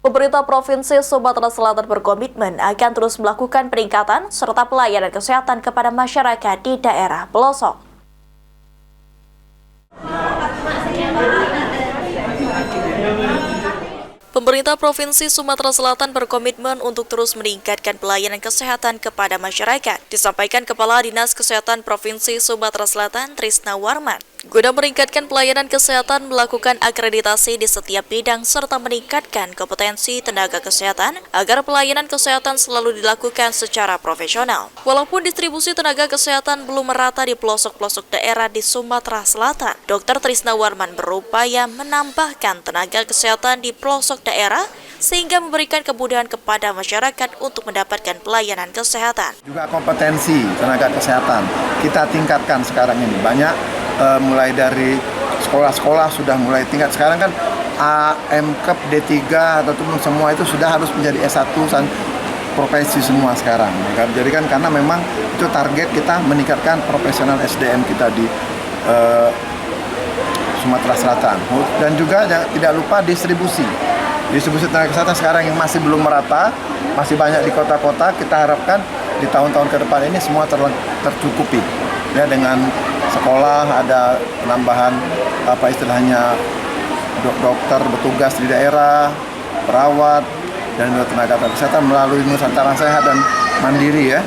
Pemerintah Provinsi Sumatera Selatan berkomitmen akan terus melakukan peningkatan serta pelayanan kesehatan kepada masyarakat di daerah pelosok. Pemerintah Provinsi Sumatera Selatan berkomitmen untuk terus meningkatkan pelayanan kesehatan kepada masyarakat, disampaikan Kepala Dinas Kesehatan Provinsi Sumatera Selatan, Trisna Warman. Guna meningkatkan pelayanan kesehatan, melakukan akreditasi di setiap bidang, serta meningkatkan kompetensi tenaga kesehatan agar pelayanan kesehatan selalu dilakukan secara profesional. Walaupun distribusi tenaga kesehatan belum merata di pelosok-pelosok daerah di Sumatera Selatan, Dr. Trisna Warman berupaya menambahkan tenaga kesehatan di pelosok daerah sehingga memberikan kemudahan kepada masyarakat untuk mendapatkan pelayanan kesehatan. Juga kompetensi tenaga kesehatan kita tingkatkan sekarang ini. Banyak mulai dari sekolah-sekolah sudah mulai tingkat. Sekarang kan AMKEP, D3 ataupun semua itu sudah harus menjadi S1 profesi semua sekarang. Jadi kan karena memang itu target kita meningkatkan profesional SDM kita di Sumatera Selatan. Dan juga tidak lupa distribusi tenaga kesehatan sekarang yang masih belum merata, masih banyak di kota-kota. Kita harapkan di tahun-tahun ke depan ini semua tercukupi ya, dengan sekolah ada penambahan dokter bertugas di daerah, perawat dan tenaga kesehatan melalui Nusantara Sehat dan Mandiri ya.